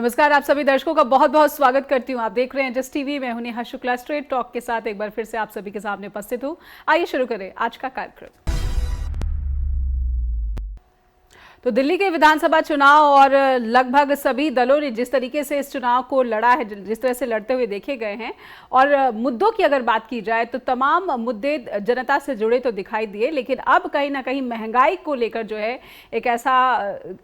नमस्कार, आप सभी दर्शकों का बहुत बहुत स्वागत करती हूँ। आप देख रहे हैं जस्ट टीवी में हूं नेहा शुक्ला स्ट्रेट टॉक के साथ एक बार फिर से आप सभी के सामने उपस्थित हूँ। आइए शुरू करें आज का कार्यक्रम। तो दिल्ली के विधानसभा चुनाव और लगभग सभी दलों ने जिस तरीके से इस चुनाव को लड़ा है, जिस तरह से लड़ते हुए देखे गए हैं, और मुद्दों की अगर बात की जाए तो तमाम मुद्दे जनता से जुड़े तो दिखाई दिए, लेकिन अब कहीं ना कहीं महंगाई को लेकर जो है एक ऐसा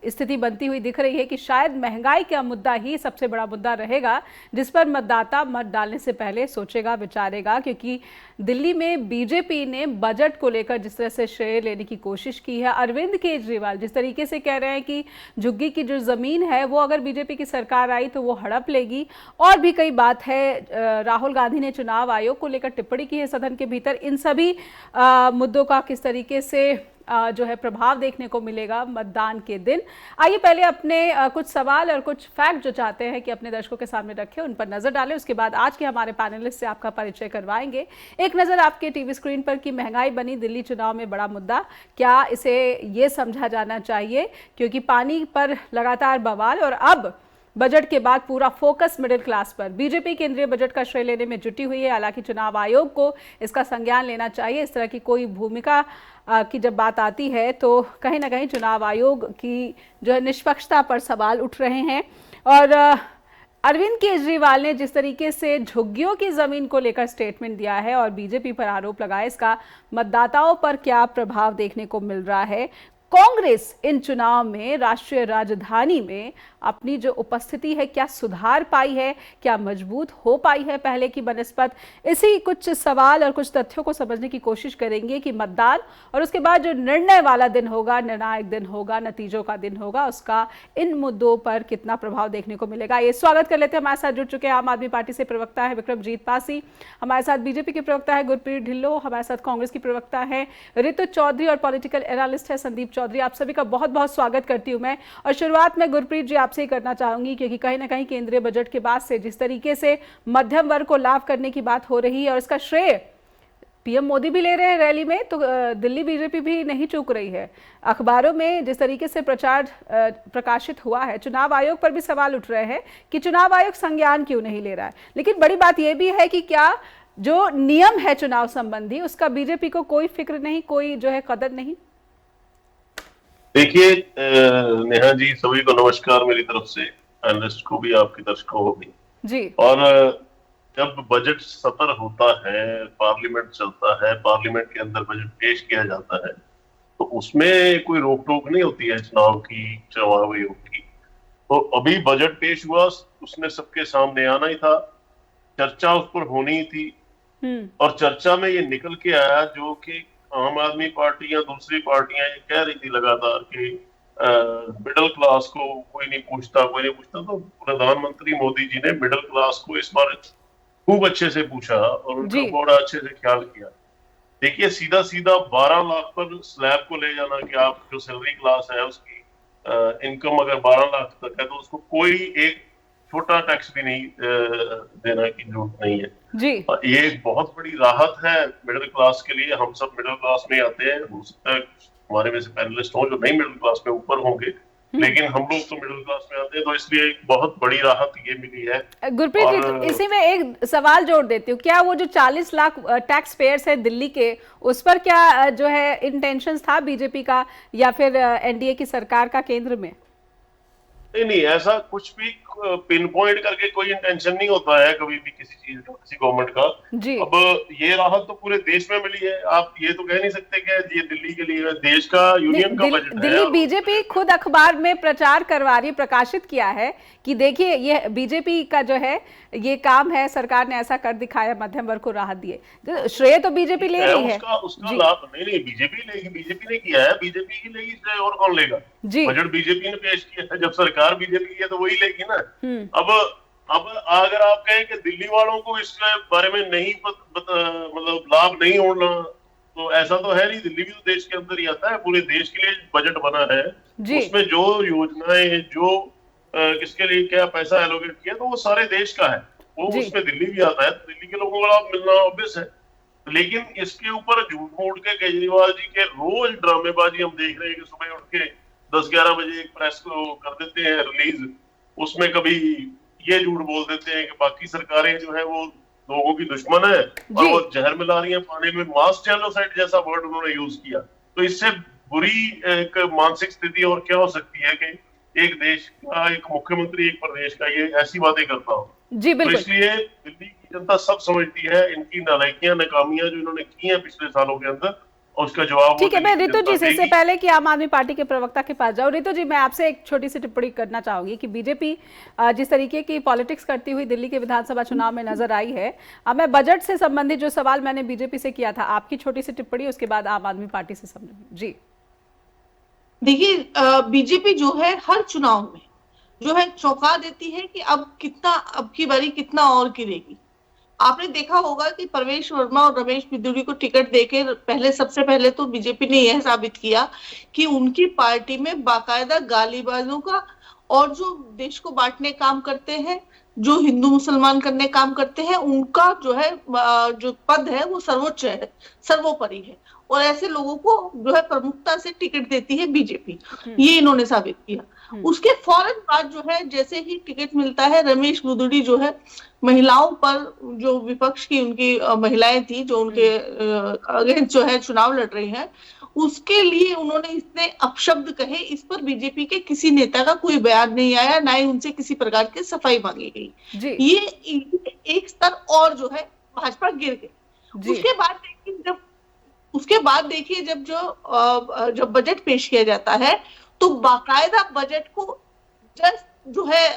स्थिति बनती हुई दिख रही है कि शायद महंगाई का मुद्दा ही सबसे बड़ा मुद्दा रहेगा जिस पर मतदाता मत डालने से पहले सोचेगा, विचारेगा। क्योंकि दिल्ली में बीजेपी ने बजट को लेकर जिस तरह से श्रेय लेने की कोशिश की है, अरविंद केजरीवाल जिस तरीके से कह रहे हैं कि झुग्गी की जो जमीन है वो अगर बीजेपी की सरकार आई तो वो हड़प लेगी, और भी कई बात है। राहुल गांधी ने चुनाव आयोग को लेकर टिप्पणी की है सदन के भीतर। इन सभी मुद्दों का किस तरीके से जो है प्रभाव देखने को मिलेगा मतदान के दिन। आइए पहले अपने कुछ सवाल और कुछ फैक्ट जो चाहते हैं कि अपने दर्शकों के सामने रखें, उन पर नजर डालें। उसके बाद आज के हमारे पैनलिस्ट से आपका परिचय करवाएंगे। एक नजर आपके टीवी स्क्रीन पर कि महंगाई बनी दिल्ली चुनाव में बड़ा मुद्दा, क्या इसे ये समझा जाना चाहिए? क्योंकि पानी पर लगातार बवाल और अब बजट के बाद पूरा फोकस मिडिल क्लास पर। बीजेपी केंद्रीय बजट का श्रेय लेने में जुटी हुई है, हालांकि चुनाव आयोग को इसका संज्ञान लेना चाहिए। इस तरह की कोई भूमिका की जब बात आती है तो कहीं ना कहीं चुनाव आयोग की जो है निष्पक्षता पर सवाल उठ रहे हैं। और अरविंद केजरीवाल ने जिस तरीके से झुग्गियों की जमीन को लेकर स्टेटमेंट दिया है और बीजेपी पर आरोप लगाया, इसका मतदाताओं पर क्या प्रभाव देखने को मिल रहा है? कांग्रेस इन चुनाव में राष्ट्रीय राजधानी में अपनी जो उपस्थिति है क्या सुधार पाई है, क्या मजबूत हो पाई है पहले की बनस्पत? इसी कुछ सवाल और कुछ तथ्यों को समझने की कोशिश करेंगे कि मतदान और उसके बाद जो निर्णय वाला दिन होगा, निर्णायक दिन होगा, नतीजों का दिन होगा, उसका इन मुद्दों पर कितना प्रभाव देखने को मिलेगा। ये स्वागत कर लेते हैं। हमारे साथ जुड़ चुके हैं आम आदमी पार्टी से प्रवक्ता है विक्रमजीत पासी, हमारे साथ बीजेपी के प्रवक्ता है गुरप्रीत ढिल्लों, हमारे साथ कांग्रेस की प्रवक्ता है ऋतु चौधरी और पॉलिटिकल एनालिस्ट है संदीप चौधरी। आप सभी का बहुत बहुत स्वागत करती हूं मैं। और शुरुआत में गुरप्रीत जी आपसे ही करना चाहूंगी, क्योंकि कहीं ना कहीं केंद्रीय बजट के बाद से जिस तरीके से मध्यम वर्ग को लाभ करने की बात हो रही है और इसका श्रेय पीएम मोदी भी ले रहे हैं रैली में, तो दिल्ली बीजेपी भी नहीं चूक रही है। अखबारों में जिस तरीके से प्रचार प्रकाशित हुआ है, चुनाव आयोग पर भी सवाल उठ रहे हैं कि चुनाव आयोग संज्ञान क्यों नहीं ले रहा है। लेकिन बड़ी बात यह भी है कि क्या जो नियम है चुनाव संबंधी उसका बीजेपी को कोई फिक्र नहीं, कोई जो है कदर नहीं? देखिए नेहा जी, सभी को नमस्कार मेरी तरफ से, एनालिस्ट को भी, आपके दर्शकों को भी जी। और जब बजट सत्र होता है, पार्लियामेंट चलता है, पार्लियामेंट के अंदर बजट पेश किया जाता है, तो उसमें कोई रोक टोक नहीं होती है चुनाव आयोग की। तो अभी बजट पेश हुआ, उसने सबके सामने आना ही था, चर्चा उस पर होनी ही थी। और चर्चा में ये निकल के आया जो कि आम आदमी पार्टी या दूसरी पार्टियां ये कह रही थी लगातार कि मिडिल क्लास को कोई नहीं पूछता। तो प्रधानमंत्री मोदी जी ने मिडिल क्लास को इस बार खूब अच्छे से पूछा और उनका बड़ा अच्छे से ख्याल किया। देखिए, सीधा सीधा 12 लाख पर स्लैब को ले जाना कि आप जो सैलरी क्लास है उसकी इनकम अगर 12 लाख तक है तो उसको कोई एक छोटा टैक्स भी नहीं देना की जरूरत नहीं है जी। ये एक बहुत बड़ी राहत है मिडिल क्लास के लिए। हम सब मिडिल क्लास में आते हैं, हो सकता है हमारे में से पैनलिस्ट हो जो नहीं मिडिल क्लास में ऊपर होंगे, लेकिन हम लोग तो मिडिल क्लास में आते हैं, तो इसलिए एक बहुत बड़ी राहत ये मिली है। गुरप्रीत जी, इसी में एक सवाल जोड़ देती हूँ, क्या वो जो 40 लाख टैक्स पेयर्स है दिल्ली के, उस पर क्या जो है इंटेंशन था बीजेपी का या फिर एनडीए की सरकार का केंद्र में? नहीं, ऐसा कुछ भी पिन पॉइंट करके कोई इंटेंशन नहीं होता है कभी भी किसी चीज का, किसी गवर्नमेंट का। अब ये राहत तो पूरे देश में मिली है, आप ये तो कह नहीं सकते कि ये दिल्ली के लिए, देश का, यूनियन का बजट है। दिल्ली बीजेपी खुद अखबार में प्रचार करवा रही, प्रकाशित किया है कि देखिए ये बीजेपी का जो है ये काम है, सरकार ने ऐसा कर दिखाया, मध्यम वर्ग को राहत दिए। तो श्रेय तो बीजेपी ले रही है। उसका लाभ नहीं बीजेपी लेगी, बीजेपी ने किया है, बीजेपी की लेगी श्रेय, और कौन लेगा? बजट बीजेपी ने पेश किया है, जब सरकार बीजेपी की है तो वही लेगी ना। अब अगर आप कहें कि दिल्ली वालों को इसके बारे में नहीं मतलब लाभ नहीं होना, तो ऐसा तो है नहीं। दिल्ली भी तो देश के अंदर ही आता है, पूरे देश के लिए बजट बना है, उसमें जो योजनाएं, जो किसके लिए क्या पैसा एलोकेट किया, तो वो सारे देश का है, वो उसमें दिल्ली भी आता है, तो दिल्ली के लोगों को लाभ मिलना ऑब्वियस है। लेकिन इसके ऊपर झूठ मूठ के केजरीवाल जी के रोज ड्रामेबाजी हम देख रहे हैं कि सुबह उठ के 10-11 बजे एक प्रेस को कर देते हैं रिलीज उसमें कभी ये झूठ बोल देते हैं कि बाकी सरकारें जो है वो लोगों की दुश्मन है और वो जहर मिला रही है पानी में। मास जेनोसाइड जैसा वर्ड उन्होंने यूज किया। तो इससे बुरी एक मानसिक स्थिति और क्या हो सकती है कि एक देश का एक मुख्यमंत्री एक प्रदेश का ये ऐसी बातें करता हो। जी तो बिल्कुल। इसलिए दिल्ली की जनता सब समझती है इनकी नालायकियां नाकामियां जो इन्होंने की हैं पिछले सालों के अंदर, और उसका जवाब ठीक है, मैं दिल्ली की रितु जी जनता से इससे देगी। पहले कि आम आदमी पार्टी के प्रवक्ता के पास जाऊं, रितु जी मैं आपसे एक छोटी सी टिप्पणी करना चाहूंगी कि बीजेपी जिस तरीके की पॉलिटिक्स करती हुई दिल्ली के विधानसभा चुनाव में नजर आई है, अब मैं बजट से संबंधित जो सवाल मैंने बीजेपी से किया था, आपकी छोटी सी टिप्पणी, उसके बाद आम आदमी पार्टी से संबंधित। जी देखिए, बीजेपी जो है हर चुनाव में जो है चौंका देती है कि अब की बारी कितना और गिरेगी। आपने देखा होगा कि प्रवेश वर्मा और रमेश बिधूड़ी को टिकट देकर सबसे पहले तो बीजेपी ने यह साबित किया कि उनकी पार्टी में बाकायदा गालीबाजों का और जो देश को बांटने काम करते हैं, जो हिंदू मुसलमान करने काम करते हैं, उनका जो है जो पद है वो सर्वोच्च है, सर्वोपरि है, और ऐसे लोगों को जो है प्रमुखता से टिकट देती है बीजेपी। ये इन्होंने साबित किया। उसके फौरन बाद जो है जैसे ही टिकट मिलता है, रमेश बिधूड़ी जो है महिलाओं पर, जो विपक्ष की उनकी महिलाएं थी जो उनके अगेंस्ट जो है चुनाव लड़ रही हैं, उसके लिए उन्होंने इतने अपशब्द कहे, इस पर बीजेपी के किसी नेता का कोई बयान नहीं आया, ना ही उनसे किसी प्रकार की सफाई मांगी गई। ये एक स्तर और जो है भाजपा गिर गई। उसके बाद देखिए जब बजट पेश किया जाता है तो बाकायदा बजट को जस्ट जो है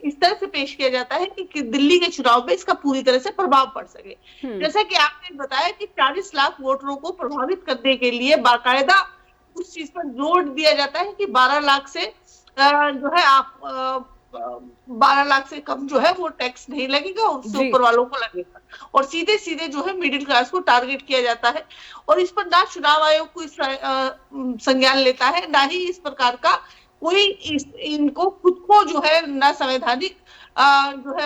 इस तरह से पेश किया जाता है कि दिल्ली के चुनाव में इसका पूरी तरह से प्रभाव पड़ सके। जैसा कि आपने बताया कि 40 लाख वोटरों को प्रभावित करने के लिए बाकायदा उस चीज पर जोर दिया जाता है कि 12 लाख से जो है 12 लाख से कम जो है वो टैक्स नहीं लगेगा, उससे ऊपर वालों को लगेगा, और सीधे सीधे जो है मिडिल क्लास को टारगेट किया जाता है। और इस पर ना चुनाव आयोग कोई संज्ञान लेता है, ना ही इस प्रकार का कोई इनको खुद को जो है ना संवैधानिक जो है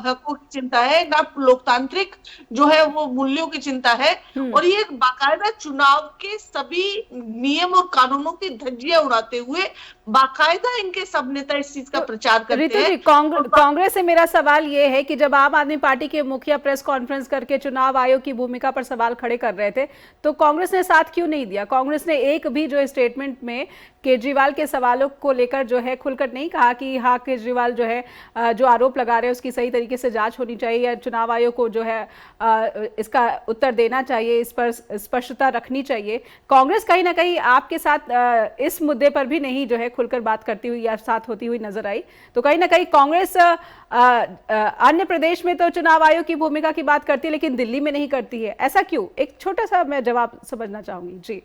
हकों की चिंता है, ना लोकतांत्रिक जो है वो मूल्यों की चिंता है। और ये बाकायदा चुनाव के सभी नियम और कानूनों की धज्जियां उड़ाते हुए बाकायदा इनके सब नेता इस चीज का प्रचार करते हैं। कांग्रेस से मेरा सवाल ये है कि जब आम आदमी पार्टी के मुखिया प्रेस कॉन्फ्रेंस करके चुनाव आयोग की भूमिका पर सवाल खड़े कर रहे थे, तो कांग्रेस ने साथ क्यों नहीं दिया? कांग्रेस ने एक भी जो स्टेटमेंट में केजरीवाल के सवालों को लेकर जो है खुलकर नहीं कहा कि हाँ केजरीवाल जो है जो आरोप लगा रहे हैं उसकी सही तरीके से जांच होनी चाहिए, या चुनाव आयोग को जो है इसका उत्तर देना चाहिए, इस पर स्पष्टता रखनी चाहिए। कांग्रेस कहीं ना कहीं आपके साथ इस मुद्दे पर भी नहीं जो है खुलकर बात करती हुई या साथ होती हुई नजर आई। तो कहीं ना कहीं कांग्रेस अन्य प्रदेश में तो चुनाव आयोग की भूमिका की बात करती है लेकिन दिल्ली में नहीं करती है, ऐसा क्यों? एक छोटा सा मैं जवाब समझना चाहूंगी। जी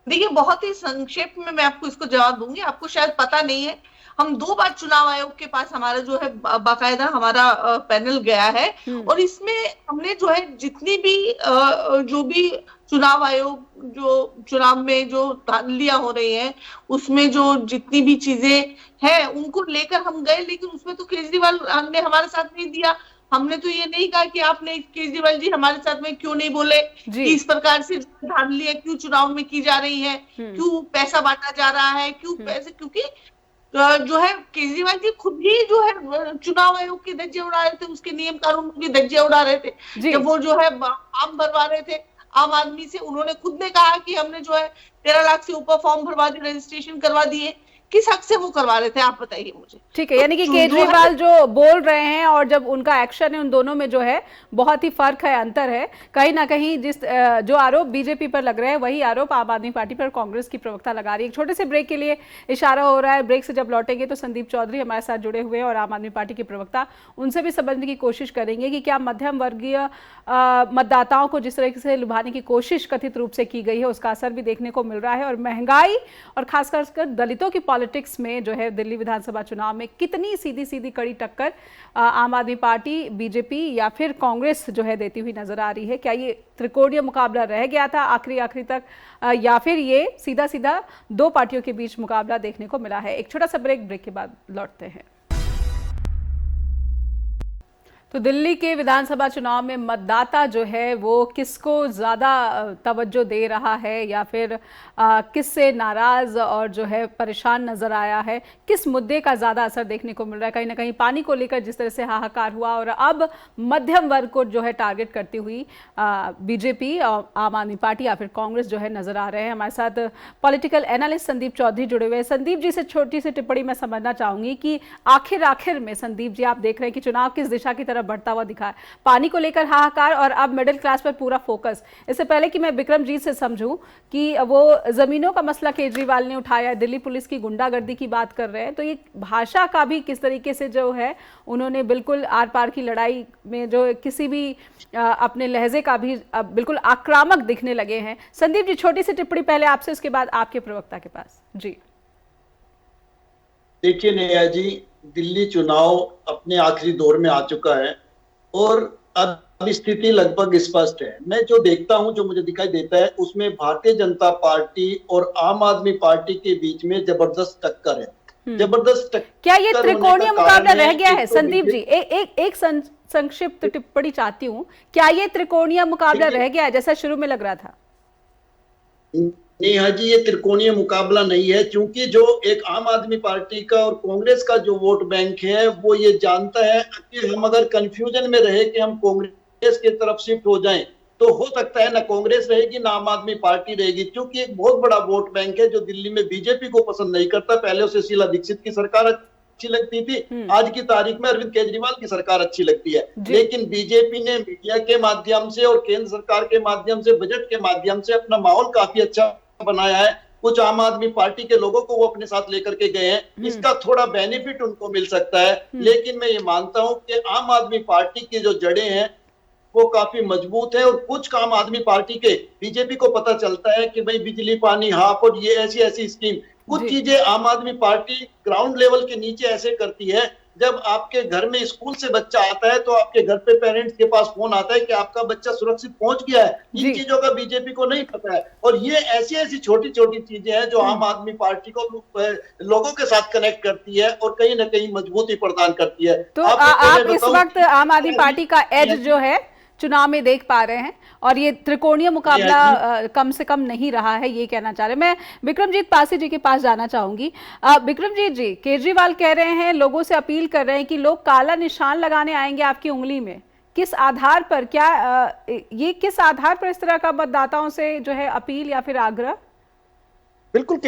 देखिए, बहुत ही संक्षेप में मैं आपको इसको जवाब दूंगी। आपको शायद पता नहीं है, हम 2 बार चुनाव आयोग के पास हमारा जो है बाकायदा हमारा पैनल गया है, और इसमें हमने जो है जितनी भी जो भी चुनाव आयोग जो चुनाव में जो धांधलियां हो रही हैं उसमें जो जितनी भी चीजें हैं उनको लेकर हम गए, लेकिन उसमें तो केजरीवाल ने हमारे साथ नहीं दिया। हमने तो ये नहीं कहा कि आपने केजरीवाल जी हमारे साथ में क्यों नहीं बोले कि इस प्रकार से धांधलियां क्यों चुनाव में की जा रही है, क्यों पैसा बांटा जा रहा है, क्यों पैसे, क्योंकि जो है केजरीवाल जी खुद ही जो है चुनाव आयोग की धज्जियां उड़ा रहे थे, उसके नियम कानून की धज्जियां उड़ा रहे थे। जब वो जो है फॉर्म भरवा रहे थे आम आदमी से, उन्होंने खुद ने कहा कि हमने जो है 13 लाख से ऊपर फॉर्म भरवा दिए, रजिस्ट्रेशन करवा दिए। किस हक से वो करवा रहे थे आप बताइए मुझे। ठीक है, यानी कि केजरीवाल जो बोल रहे हैं और जब उनका एक्शन है उन दोनों में जो है बहुत ही फर्क है, अंतर है। कहीं ना कहीं जिस जो आरोप बीजेपी पर लग रहे हैं वही आरोप आम आदमी पार्टी पर कांग्रेस की प्रवक्ता लगा रही है। एक छोटे से ब्रेक के लिए इशारा हो रहा है, ब्रेक से जब लौटेंगे तो संदीप चौधरी हमारे साथ जुड़े हुए हैं और आम आदमी पार्टी के प्रवक्ता, उनसे भी समझने की कोशिश करेंगे कि क्या मध्यम वर्गीय मतदाताओं को जिस तरीके से लुभाने की कोशिश कथित रूप से की गई है उसका असर भी देखने को मिल रहा है, और महंगाई और खासकर दलितों की पॉलिटिक्स में जो है दिल्ली विधानसभा चुनाव में कितनी सीधी सीधी कड़ी टक्कर आम आदमी पार्टी, बीजेपी या फिर कांग्रेस जो है देती हुई नजर आ रही है। क्या ये त्रिकोणीय मुकाबला रह गया था आखिरी तक, या फिर ये सीधा सीधा 2 पार्टियों के बीच मुकाबला देखने को मिला है? एक छोटा सा ब्रेक के बाद लौटते हैं। तो दिल्ली के विधानसभा चुनाव में मतदाता जो है वो किसको ज़्यादा तवज्जो दे रहा है या फिर किससे नाराज़ और जो है परेशान नज़र आया है, किस मुद्दे का ज़्यादा असर देखने को मिल रहा है? कहीं ना कहीं पानी को लेकर जिस तरह से हाहाकार हुआ और अब मध्यम वर्ग को जो है टारगेट करती हुई बीजेपी और आम आदमी पार्टी या फिर कांग्रेस जो है नज़र आ रहे हैं। हमारे साथ पॉलिटिकल एनालिस्ट संदीप चौधरी जुड़े हुए हैं। संदीप जी से छोटी सी टिप्पणी मैं समझना चाहूँगी कि आखिर में संदीप जी आप देख रहे हैं कि चुनाव किस दिशा की तरफ बढ़ता हुआ दिखा है। पानी को लेकर हाहाकार और अब मिडिल क्लास पर पूरा फोकस। इससे पहले कि मैं विक्रमजीत से समझूं कि वो जमीनों का मसला केजरीवाल ने उठाया, दिल्ली पुलिस की गुंडागर्दी की बात कर रहे हैं, तो ये भाषा का भी किस तरीके से जो है उन्होंने बिल्कुल आर पार की लड़ाई में जो किसी भी अपने लहजे का भी बिल्कुल आक्रामक दिखने लगे हैं। संदीप जी छोटी सी टिप्पणी पहले आपसे, उसके बाद आपके प्रवक्ता के पास। जी देखिए नेहा जी, दिल्ली चुनाव अपने आखिरी दौर में आ चुका है और अब स्थिति लगभग स्पष्ट है। मैं जो देखता हूं, जो मुझे दिखाई देता है, उसमें भारतीय जनता पार्टी और आम आदमी पार्टी के बीच में जबरदस्त टक्कर है। जबरदस्त टक्कर। क्या ये त्रिकोणीय मुकाबला रह गया है? संदीप जी एक संक्षिप्त टिप्पणी चाहती हूँ, क्या ये त्रिकोणीय मुकाबला रह गया है जैसा शुरू में लग रहा था? नेहा जी, ये त्रिकोणीय मुकाबला नहीं है, क्योंकि जो एक आम आदमी पार्टी का और कांग्रेस का जो वोट बैंक है वो ये जानता है कि हम अगर कंफ्यूजन में रहे कि हम कांग्रेस की तरफ शिफ्ट हो जाएं तो हो सकता है ना कांग्रेस रहेगी ना आम आदमी पार्टी रहेगी, क्योंकि एक बहुत बड़ा वोट बैंक है जो दिल्ली में बीजेपी को पसंद नहीं करता। पहले उसे शीला दीक्षित की सरकार अच्छी लगती थी, आज की तारीख में अरविंद केजरीवाल की सरकार अच्छी लगती है, लेकिन बीजेपी ने मीडिया के माध्यम से और केंद्र सरकार के माध्यम से, बजट के माध्यम से अपना माहौल काफी अच्छा बनाया है। कुछ आम आदमी पार्टी के लोगों को वो अपने साथ लेकर के गए हैं, इसका थोड़ा बेनिफिट उनको मिल सकता है, लेकिन मैं ये मानता हूं कि आम आदमी पार्टी की जो जड़ें हैं वो काफी मजबूत है और कुछ आम आदमी पार्टी के बीजेपी को पता चलता है कि भाई बिजली पानी हाफ और ये ऐसी ऐसी स्कीम, कुछ चीजें आम आदमी पार्टी ग्राउंड लेवल के नीचे ऐसे करती है। जब आपके घर में स्कूल से बच्चा आता है तो आपके घर पे पेरेंट्स के पास फोन आता है कि आपका बच्चा सुरक्षित पहुंच गया है। इन चीजों का बीजेपी को नहीं पता है और ये ऐसी ऐसी छोटी छोटी चीजें हैं जो आम आदमी पार्टी को लोगों के साथ कनेक्ट करती है और कहीं ना कहीं मजबूती प्रदान करती है। तो आप इस वक्त आम आदमी पार्टी का एज जो है चुनाव में देख पा रहे हैं और ये त्रिकोणीय मुकाबला कम से कम नहीं रहा है, ये कहना चाह रहे हैं। मैं विक्रमजीत पासी जी के पास जाना चाहूंगी। विक्रमजीत जी, केजरीवाल कह रहे हैं, लोगों से अपील कर रहे हैं कि लोग काला निशान लगाने आएंगे आपकी उंगली में। किस आधार पर, क्या ये किस आधार पर इस तरह का मतदाताओं से जो है अपील या फिर आग्रह? बिल्कुल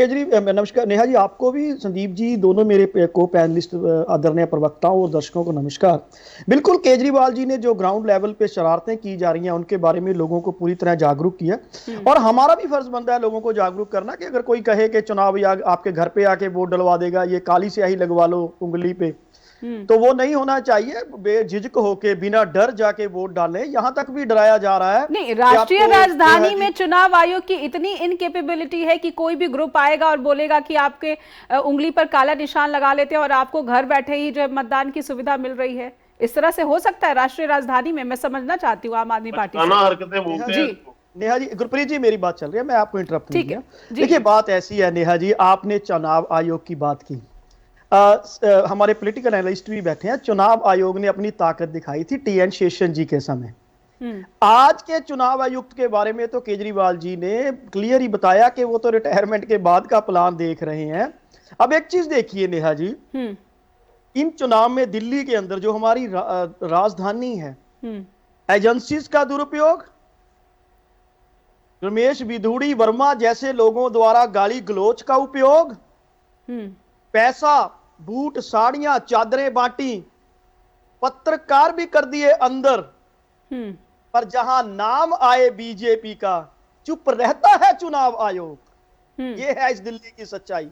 नमस्कार नेहा जी, आपको भी, संदीप जी, दोनों मेरे को पैनलिस्ट आदरणीय प्रवक्ताओं और दर्शकों को नमस्कार। बिल्कुल केजरीवाल जी ने जो ग्राउंड लेवल पे शरारतें की जा रही हैं उनके बारे में लोगों को पूरी तरह जागरूक किया और हमारा भी फर्ज बनता है लोगों को जागरूक करना कि अगर कोई कहे कि चुनाव आपके घर पे आके वोट डलवा देगा, ये काली स्याही लगवा लो उंगली पे, तो वो नहीं होना चाहिए। बेझिझक होके बिना डर जाके वोट डालें। यहाँ तक भी डराया जा रहा है। नहीं, राष्ट्रीय राजधानी में चुनाव आयोग की इतनी इनकेपेबिलिटी है कि कोई भी ग्रुप आएगा और बोलेगा कि आपके उंगली पर काला निशान लगा लेते हैं और आपको घर बैठे ही जो मतदान की सुविधा मिल रही है। इस तरह से हो सकता है राष्ट्रीय राजधानी में? मैं समझना चाहती हूँ आम आदमी पार्टी जी। नेहा जी, गुरप्रीत जी, मेरी बात चल रही है, मैं आपको इंटरप्ट नहीं किया। देखिए बात ऐसी है नेहा जी, आपने चुनाव आयोग की बात की, हमारे पॉलिटिकल एनालिस्ट भी बैठे हैं। चुनाव आयोग ने अपनी ताकत दिखाई थी TN शेषन जी के समय। आज के चुनाव आयुक्त के बारे में तो केजरीवाल जी ने क्लियर ही बताया कि वो तो रिटायरमेंट के बाद का प्लान देख रहे हैं। अब एक चीज देखिए नेहा जी, इन चुनाव में दिल्ली के अंदर जो हमारी राजधानी है, एजेंसीज का दुरुपयोग, रमेश बिधूड़ी वर्मा जैसे लोगों द्वारा गाली गलोच का उपयोग, पैसा, बूट, साड़ियां, चादरें बांटी, पत्रकार भी कर दिए अंदर, पर जहां नाम आए बीजेपी का चुप रहता है चुनाव आयोग। ये है इस दिल्ली की सच्चाई।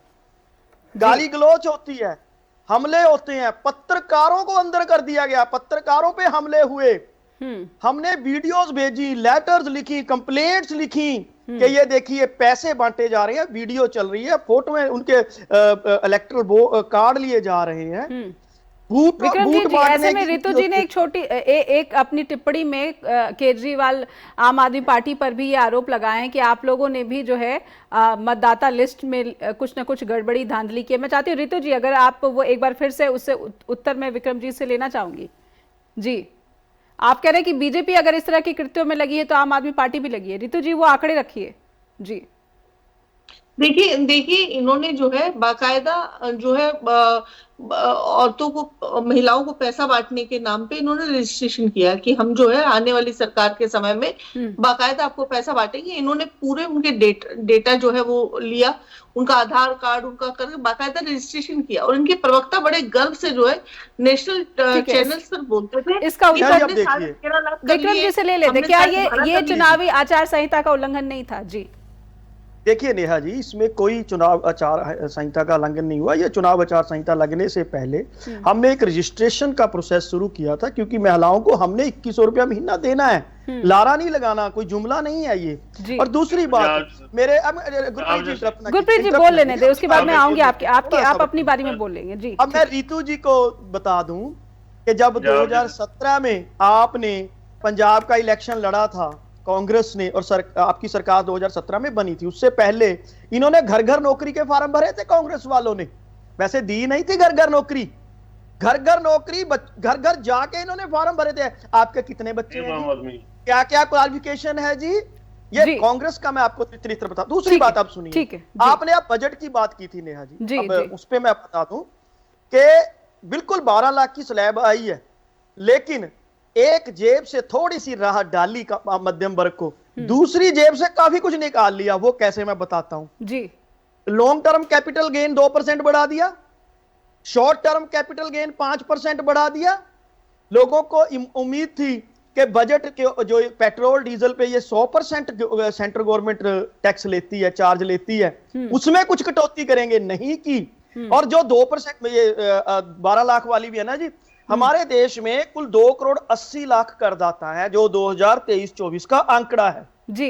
गाली गलोच होती है, हमले होते हैं, पत्रकारों को अंदर कर दिया गया, पत्रकारों पे हमले हुए, हमने वीडियोस भेजी, लेटर्स लिखी, कंप्लेंट्स लिखी कि ये देखिए पैसे बांटे जा रहे हैं, वीडियो चल रही है, फोटो में उनके इलेक्टोरल कार्ड लिए जा रहे हैं। विक्रमजीत जी, ऐसे में रितु जी ने एक अपनी टिप्पणी में केजरीवाल आम आदमी पार्टी पर भी ये आरोप लगाए हैं कि आप लोगों ने भी जो है मतदाता लिस्ट में कुछ ना कुछ गड़बड़ी धांधली की है। मैं चाहती हूँ रितु जी, अगर आप वो एक बार फिर से उससे उत्तर में विक्रमजीत से लेना चाहूंगी। जी आप कह रहे हैं कि बीजेपी अगर इस तरह के कृत्यों में लगी है तो आम आदमी पार्टी भी लगी है। रितु जी वो आंकड़े रखिए जी। देखिए इन्होंने जो है बाकायदा जो है औरतों को, महिलाओं को पैसा बांटने के नाम पे इन्होंने रजिस्ट्रेशन किया कि हम जो है आने वाली सरकार के समय में बाकायदा आपको पैसा बांटेंगे। इन्होंने पूरे उनके डेटा जो है वो लिया, उनका आधार कार्ड उनका करके बाकायदा रजिस्ट्रेशन किया, और इनके प्रवक्ता बड़े गर्व से जो है नेशनल चैनल्स पर बोलते थे। इसका उत्तर विक्रम जी से ले लेते, क्या ये चुनावी आचार संहिता का उल्लंघन नहीं था? जी देखिए नेहा जी, इसमें कोई चुनाव आचार संहिता का उल्लंघन नहीं हुआ। ये चुनाव आचार संहिता लगने से पहले हमने एक रजिस्ट्रेशन का प्रोसेस शुरू किया था, क्योंकि महिलाओं को हमने 2100 रुपया महीना देना है, लारा नहीं लगाना, कोई जुमला नहीं है ये। और दूसरी बात, मेरे गुरप्रीत जी बोल लेने दे, उसके बाद मैं आऊंगी आप अपनी बारी में बोल लेंगे जी। अब मैं रितु जी को बता दूं कि जब 2017 में आपने पंजाब का इलेक्शन लड़ा था कांग्रेस ने, और आपकी सरकार 2017 में बनी थी, उससे पहले इन्होंने घर घर नौकरी के फार्म भरे थे कांग्रेस वालों ने। वैसे दी नहीं थी घर घर नौकरी, घर घर जाके इन्होंने फार्म भरे थे। आपके कितने बच्चे हैं, क्या क्या क्वालिफिकेशन है जी? ये कांग्रेस का मैं आपको चरित्र बता। दूसरी बात आप सुनिए, आपने अब बजट की बात की थी नेहा जी, अब उस पर मैं बता दूं कि बिल्कुल 12 लाख की स्लैब आई है, लेकिन एक जेब से थोड़ी सी राहत डाली का मध्यम वर्ग को, दूसरी जेब से काफी कुछ निकाल लिया। वो कैसे, मैं बताता हूं जी। लॉन्ग टर्म कैपिटल गेन 2% बढ़ा दिया, शॉर्ट टर्म कैपिटल गेन 5% बढ़ा दिया। लोगों को उम्मीद थी कि बजट के जो पेट्रोल डीजल पे ये 100% सेंट्रल गवर्नमेंट टैक्स लेती है, चार्ज लेती है, उसमें कुछ कटौती करेंगे, नहीं की। और जो 2% में ये 12 लाख वाली भी है ना जी, हमारे देश में कुल 2 करोड़ 80 लाख करदाता है, जो 2023-24 का आंकड़ा है जी।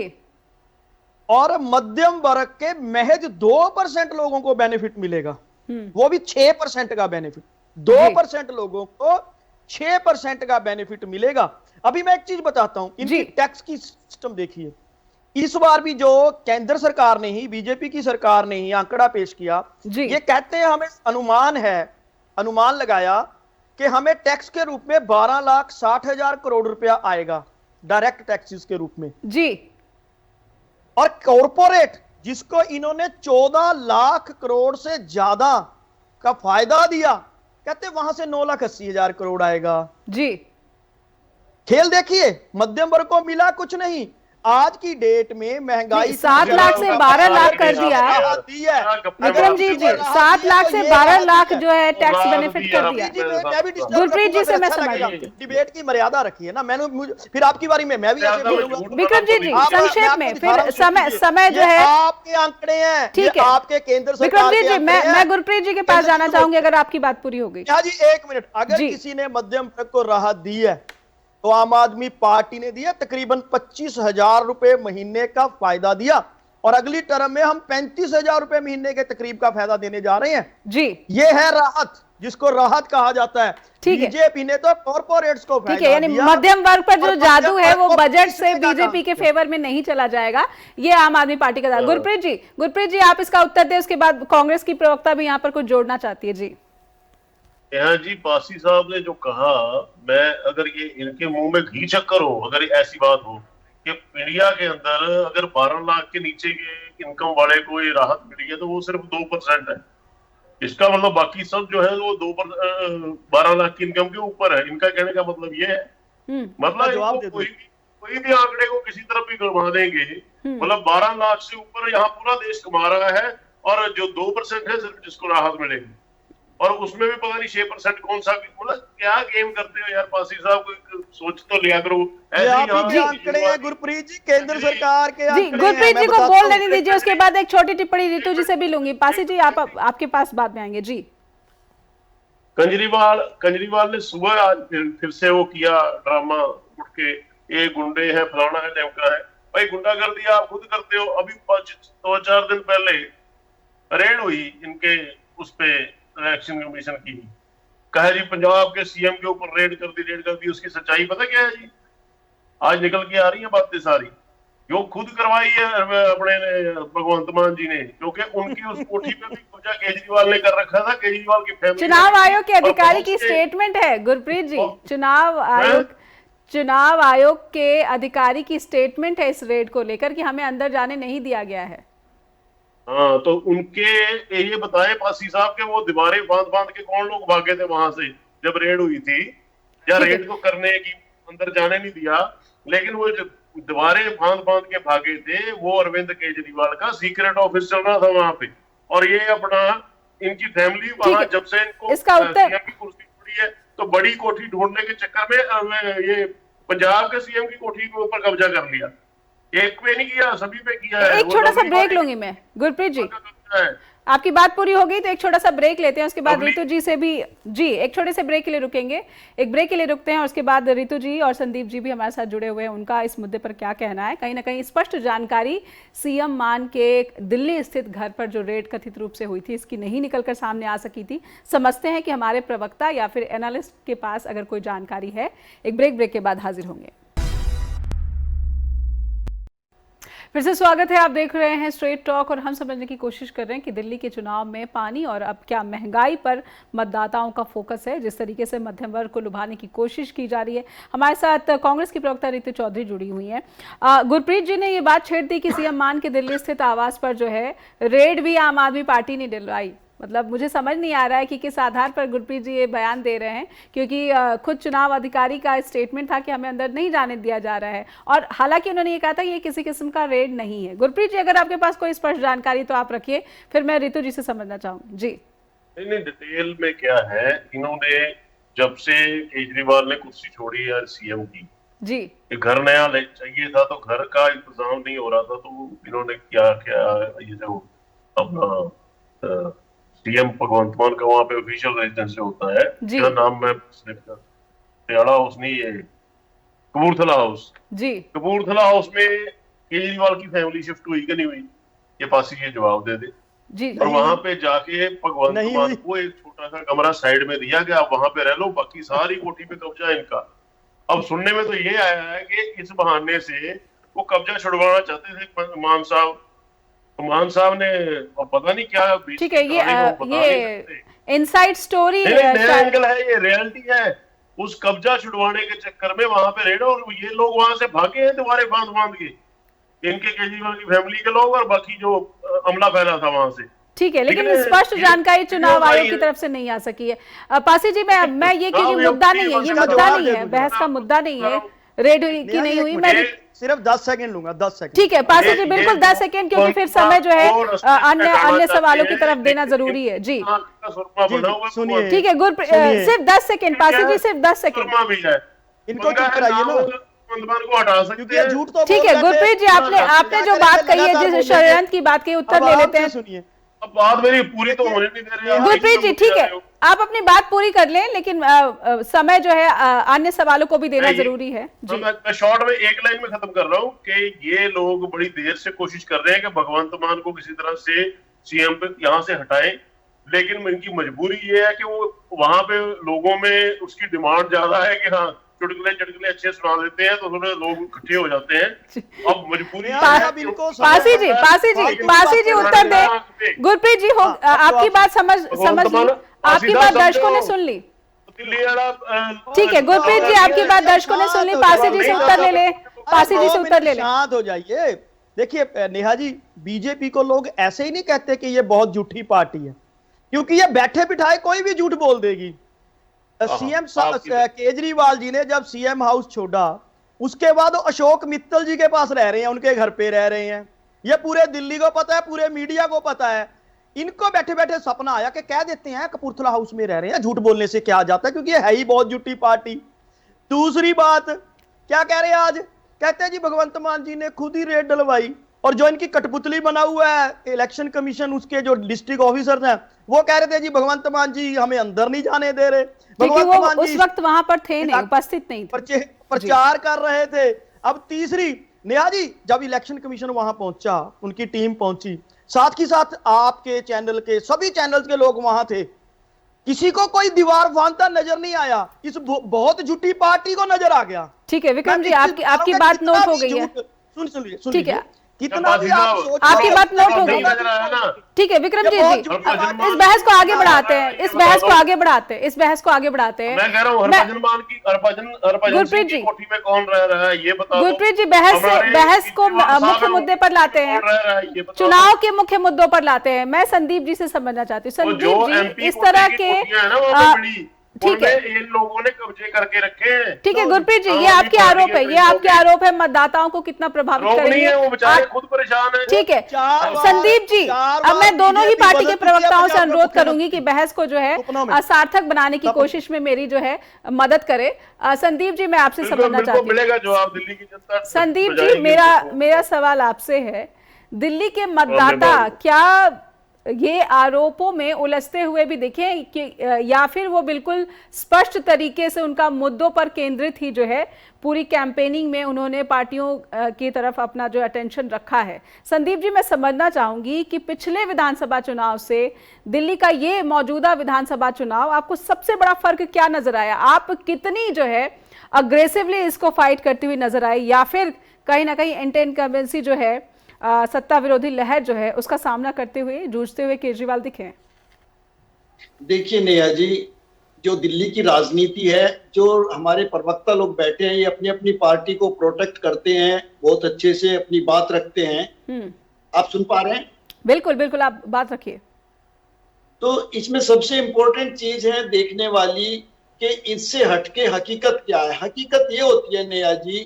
और मध्यम वर्ग के महज 2% लोगों को बेनिफिट मिलेगा, वो भी 6% का बेनिफिट। 2% लोगों को 6% का बेनिफिट मिलेगा। अभी मैं एक चीज बताता हूं, इनकी टैक्स की सिस्टम देखिए। इस बार भी जो केंद्र सरकार ने ही, बीजेपी की सरकार ने ही आंकड़ा पेश किया, ये कहते हैं हमें अनुमान लगाया कि हमें टैक्स के रूप में 12,60,000 करोड़ रुपया आएगा, डायरेक्ट टैक्सेस के रूप में जी। और कॉर्पोरेट जिसको इन्होंने 14 लाख करोड़ से ज्यादा का फायदा दिया, कहते वहां से 9,80,000 करोड़ आएगा जी। खेल देखिए, मध्यम वर्ग को मिला कुछ नहीं। आज की डेट में महंगाई 7 लाख से 12 लाख कर दिया विक्रम जी 7 लाख से 12 लाख जो है टैक्स बेनिफिट कर दिया। गुरप्रीत जी से मैं समझ रही हूँ, डिबेट की मर्यादा रखिए ना। मैंने फिर आपकी बारी में मैं भी ऐसे बोलूंगा। विक्रम जी संक्षेप में, फिर समय जो है आपके आंकड़े हैं, ठीक है, आपके केंद्र सरकार। विक्रम जी मैं गुरप्रीत जी के पास जाना चाहूंगी अगर आपकी बात पूरी हो गई। जी 1 मिनट, अगर किसी ने मध्यम वर्ग को राहत दी है तो आम आदमी पार्टी ने दिया, तकरीबन 25,000 रुपए महीने का फायदा दिया, और अगली टर्म में हम 35,000 रुपए महीने के तकरीब का फायदा देने जा रहे हैं जी। ये है राहत, जिसको राहत कहा जाता है। बीजेपी ने तो कॉर्पोरेट्स को फायदा दिया, यानी मध्यम वर्ग पर जो जादू है वो बजट से बीजेपी के फेवर में नहीं चला जाएगा, ये आम आदमी पार्टी का। गुरप्रीत जी आप इसका उत्तर दें, उसके बाद कांग्रेस की प्रवक्ता भी यहाँ पर कुछ जोड़ना चाहती है जी। यहाँ जी पासी साहब ने जो कहा, मैं अगर ये इनके मुंह में घी चक्कर हो, अगर ऐसी बात हो कि इंडिया के अंदर अगर 12 लाख के नीचे के इनकम वाले को ये राहत मिली है तो वो सिर्फ 2% है। इसका मतलब बाकी सब जो है वो 12 लाख की इनकम के ऊपर है। इनका कहने का मतलब ये है, मतलब कोई भी आंकड़े को किसी तरफ भी गड़बड़ा देंगे, मतलब 12 लाख से ऊपर यहाँ पूरा देश कमा रहा है, और जो 2% है सिर्फ जिसको राहत मिलेगी, और उसमें भी पता नहीं 6% कौन सा, मतलब क्या गेम करते हो यार पासी साहब, कोई सोच तो लिया करो। आंकड़े हैं गुरप्रीत जी, केंद्र सरकार के जी। गुरप्रीत जी को बोल लेने दीजिए, उसके बाद एक छोटी टिप्पणी रितु जी से भी लूंगी। पासी जी आपके पास बाद में आएंगे जी। केजरीवाल ने सुबह आज फिर से वो किया ड्रामा, उठ के ये गुंडे हैं, फलाना है, ढमका है। भाई गुंडागर्दी आप खुद करते हो। अभी 2-4 दिन पहले रेड हुई इनके उस पे इलेक्शन कमीशन की, कहा जी पंजाब के सीएम के ऊपर रेड कर दी। उसकी सच्चाई पता क्या है जी? आज निकल के आ रही है बातें सारी, जो खुद करवाई है अपने भगवंत मान जी ने, क्योंकि उनकी उस कोठी पे भी कब्जा केजरीवाल ने कर रखा था। केजरीवाल की फैमिली, चुनाव आयोग के अधिकारी की स्टेटमेंट है गुरप्रीत जी, चुनाव आयोग चुनाव आयोग के अधिकारी की स्टेटमेंट है इस रेड को लेकर कि हमें अंदर जाने नहीं दिया गया है। हाँ, तो उनके ये बताए पासी साहब के वो दीवारें बांध बांध के कौन लोग भागे थे वहां से जब रेड हुई थी, या रेड को करने की अंदर जाने नहीं दिया, लेकिन वो दीवारें बांध बांध के भागे थे वो अरविंद केजरीवाल का सीक्रेट ऑफिस चल रहा था वहां पे, और ये अपना इनकी फैमिली वहां जब से इनको सीएम की कुर्सी छोड़ी है तो बड़ी कोठी ढूंढने के चक्कर में ये पंजाब के सीएम की कोठी के ऊपर कब्जा कर लिया। एक पे नहीं किया, सभी पे किया है। एक छोटा सा ब्रेक लूंगी मैं, गुरप्रीत जी आपकी बात पूरी हो गई तो एक छोटा सा ब्रेक लेते हैं, उसके बाद रितु जी से भी जी एक छोटे से ब्रेक के लिए रुकेंगे, एक ब्रेक के लिए रुकते हैं और उसके बाद रितु जी और संदीप जी भी हमारे साथ जुड़े हुए हैं, उनका इस मुद्दे पर क्या कहना है। कहीं ना कहीं स्पष्ट जानकारी सीएम मान के दिल्ली स्थित घर पर जो रेड कथित रूप से हुई थी इसकी नहीं निकलकर सामने आ सकी थी। समझते हैं कि हमारे प्रवक्ता या फिर एनालिस्ट के पास अगर कोई जानकारी है। एक ब्रेक के बाद हाजिर होंगे। फिर से स्वागत है, आप देख रहे हैं स्ट्रेट टॉक और हम समझने की कोशिश कर रहे हैं कि दिल्ली के चुनाव में पानी और अब क्या महंगाई पर मतदाताओं का फोकस है, जिस तरीके से मध्यम वर्ग को लुभाने की कोशिश की जा रही है। हमारे साथ कांग्रेस की प्रवक्ता रितु चौधरी जुड़ी हुई हैं। गुरप्रीत जी ने ये बात छेड़ दी कि सीएम मान के दिल्ली स्थित आवास पर जो है रेड भी आम आदमी पार्टी ने दिलवाई। मतलब मुझे समझ नहीं आ रहा है कि किस आधार पर गुरप्रीत जी ये बयान दे रहे हैं, क्योंकि खुद चुनाव अधिकारी का स्टेटमेंट था कि हमें अंदर नहीं जाने दिया जा रहा है, और हालांकि उन्होंने ये कहा था ये किसी किस्म का रेड नहीं है। गुरप्रीत जी अगर आपके पास कोई स्पष्ट जानकारी तो आप रखिए, फिर मैं रितु जी से समझना चाहूंगी। जी नहीं, डिटेल में क्या है, इन्होंने जब से केजरीवाल ने कुर्सी छोड़ी है सीएम की जी, घर नया चाहिए था तो घर का इंतजाम नहीं हो रहा था, तो इन्होंने क्या क्या ये जो अपना सीएम भगवंत मान का वहां पे ऑफिशियल रेजिडेंस होता है, क्या नाम मैं पटियाला हाउस नहीं, ये कपूरथला हाउस जी, कपूरथला हाउस में केजरीवाल की फैमिली शिफ्ट हुई कि नहीं हुई, ये पासी ये जवाब दे दे जी। और वहां पे जाके भगवंत मान को एक छोटा सा कमरा साइड में दिया गया, आप वहां पे रह लो, बाकी सारी कोठी पे कब्जा है इनका। अब सुनने में तो ये आया है कि इस बहाने से वो कब्जा छुड़वाना चाहते थे मान साहब, मान साहब ने पता नहीं क्या। ठीक है, ये इनसाइड स्टोरी एंगल है, ये रियलिटी है। उस कब्जा छुड़वाने के चक्कर में वहां पे रेड, और ये लोग वहां से भागे हैं दीवारें बांध बांध के, इनके केजरीवाल की फैमिली के लोग और बाकी जो अमला फैला था वहां से। ठीक है, लेकिन स्पष्ट जानकारी चुनाव आयोग की तरफ से नहीं आ सकी है। पासी जी मैं ये कि मुद्दा नहीं है, ये मुद्दा नहीं है, बहस का मुद्दा नहीं है रेड की नहीं हुई। मैं सिर्फ 10 सेकंड लूंगा, 10 सेकंड। ठीक है पासी जी, बिल्कुल 10 सेकंड, क्योंकि फिर समय जो है अन्य सवालों की तरफ देना जरूरी है। जी सुनिए, ठीक है सिर्फ 10 सेकंड, पासी जी सिर्फ 10 सेकंड, इनको चुप कराइए ना, क्योंकि झूठ तो ठीक है। गुरप्रीत जी आपने जो बात कही है, जिस षड्यंत्र की बात कही, उत्तर ले लेते हैं। सुनिए, अब बात मेरी पूरी तो होने नहीं दे रही। गुरप्रीत जी ठीक है, आप अपनी बात पूरी कर लें, लेकिन समय जो है अन्य सवालों को भी देना जरूरी है जी। मैं शॉर्ट में एक लाइन में खत्म कर रहा हूँ कि ये लोग बड़ी देर से कोशिश कर रहे हैं कि भगवंत मान को किसी तरह से सीएम पे यहाँ से हटाएं, लेकिन इनकी मजबूरी ये है कि वो वहां पे लोगों में उसकी डिमांड ज्यादा है कि हाँ चुटकुले अच्छे सुना देते हैं तो थोड़े लोग इकट्ठे हो जाते हैं। अब मजबूरी पासी जी उत्तर दे। गुरप्रीत जी हो आपकी बात समझ आपकी बात दर्शकों ने सुन ली। ठीक है गुरप्रीत जी, आपकी बात दर्शकों ने सुन ली। पासी जी से उत्तर ले ले, पासी जी से उत्तर ले ले। शांत हो जाइए। देखिए नेहा जी, बीजेपी को लोग ऐसे ही नहीं कहते कि ये बहुत झूठी पार्टी है, क्योंकि ये बैठे बिठाए कोई भी झूठ बोल देगी। सीएम केजरीवाल जी ने जब सीएम हाउस छोड़ा, उसके बाद वो अशोक मित्तल जी के पास रह रहे हैं, उनके घर पे रह रहे हैं। ये पूरे दिल्ली को पता है, पूरे मीडिया को पता है। इनको बैठे बैठे सपना आया कि कह देते हैं कपूरथला हाउस में रह रहे हैं, झूठ बोलने से क्या जाता है, क्योंकि ये है ही बहुत झूठी पार्टी। दूसरी बात क्या कह रहे हैं आज, कहते हैं जी भगवंत मान जी ने खुद ही रेड डलवाई, और जो इनकी कठपुतली बना हुआ है इलेक्शन कमीशन, उसके जो डिस्ट्रिक्ट ऑफिसर हैं, वो कह रहे थे जी भगवंत मान जी हमें अंदर नहीं जाने दे रहे। भगवंत मान जी उस वक्त वहां पर थे नहीं, उपस्थित नहीं थे, प्रचार कर रहे थे। अब तीसरी नेहा जी, जब इलेक्शन कमीशन वहां पहुंचा, उनकी टीम पहुंची, साथ ही साथ आपके चैनल के सभी चैनल्स के लोग वहां थे, किसी को कोई दीवार बांधता नजर नहीं आया। इस बहुत झूठी पार्टी को नजर आ गया। ठीक है विक्रम जी, आपकी बात नोट हो गई है। सुनिए ठीक है, कितना भी आप सोच आपकी बात नोट हो गई। नजर आया ना। ठीक है विक्रम जी, बहुत जी झूठी बात है। इस बहस को आगे बढ़ाते हैं, इस बहस को आगे बढ़ाते हैं, इस बहस को आगे बढ़ाते हैं। मैं कह रहा हूँ हरभजन मान की हरभजन सिंह की कोठी में कौन रह रहा है ये बता दो। गुरप्रीत जी बहस को मुख्य मुद्दे पर लाते हैं, चुनाव के मुख्य मुद्दों पर लाते हैं। मैं संदीप जी से समझना चाहती हूँ। संदीप जी, इस तरह के ठीक है इन लोगों ने कब्जे करके रखे हैं। ठीक है गुरप्रीत जी, ये आपके आरोप है, ये आपके आरोप है, मतदाताओं को कितना प्रभावित करेंगे। वो बेचारे खुद परेशान है। ठीक है संदीप जी, अब मैं दोनों ही पार्टी के प्रवक्ताओं से अनुरोध करूंगी कि बहस को जो है सार्थक बनाने की कोशिश में मेरी जो है मदद करे। संदीप जी, मैं आपसे समझना चाहती हूँ। मिलेगा जवाब दिल्ली की जनता। संदीप जी, मेरा सवाल आपसे है, दिल्ली के मतदाता क्या ये आरोपों में उलझते हुए भी दिखे कि या फिर वो बिल्कुल स्पष्ट तरीके से उनका मुद्दों पर केंद्रित ही जो है पूरी कैंपेनिंग में उन्होंने पार्टियों की तरफ अपना जो अटेंशन रखा है। संदीप जी, मैं समझना चाहूंगी कि पिछले विधानसभा चुनाव से दिल्ली का ये मौजूदा विधानसभा चुनाव आपको सबसे बड़ा फर्क क्या नजर आया? आप कितनी जो है अग्रेसिवली इसको फाइट करती हुई नजर आई, या फिर कहीं ना कहीं इनकम्बेंसी जो है सत्ता विरोधी लहर जो है उसका सामना करते हुए, जूझते हुए केजरीवाल दिखे? देखिए नेहा जी, जो दिल्ली की राजनीति है, जो हमारे प्रवक्ता लोग बैठे हैं, ये अपनी अपनी पार्टी को प्रोटेक्ट करते हैं, बहुत अच्छे से अपनी बात रखते हैं। आप सुन पा रहे हैं? बिल्कुल बिल्कुल, आप बात रखिए। तो इसमें सबसे इंपॉर्टेंट चीज है देखने वाली कि इससे हटके हकीकत क्या है। हकीकत ये होती है नेहा जी,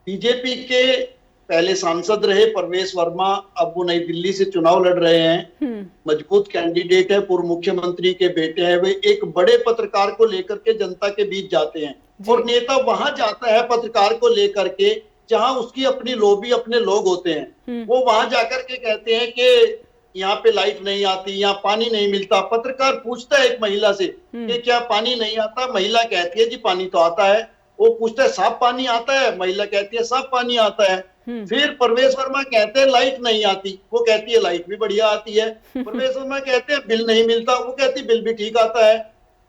बीजेपी के पहले सांसद रहे परवेश वर्मा, अब वो नई दिल्ली से चुनाव लड़ रहे हैं, मजबूत कैंडिडेट है, पूर्व मुख्यमंत्री के बेटे हैं। वे एक बड़े पत्रकार को लेकर के जनता के बीच जाते हैं, और नेता वहां जाता है पत्रकार को लेकर के जहां उसकी अपनी लॉबी, अपने लोग होते हैं। वो वहां जाकर के कहते हैं कि यहाँ पे लाइट नहीं आती, यहाँ पानी नहीं मिलता। पत्रकार पूछता है एक महिला से कि क्या पानी नहीं आता? महिला कहती है जी पानी तो आता है। वो पूछता है साफ पानी आता है? महिला कहती है साफ पानी आता है। फिर परवेश वर्मा कहते हैं लाइट नहीं आती, वो कहती है लाइट भी बढ़िया आती है। परवेश वर्मा कहते हैं बिल नहीं मिलता, वो कहती बिल भी ठीक आता है।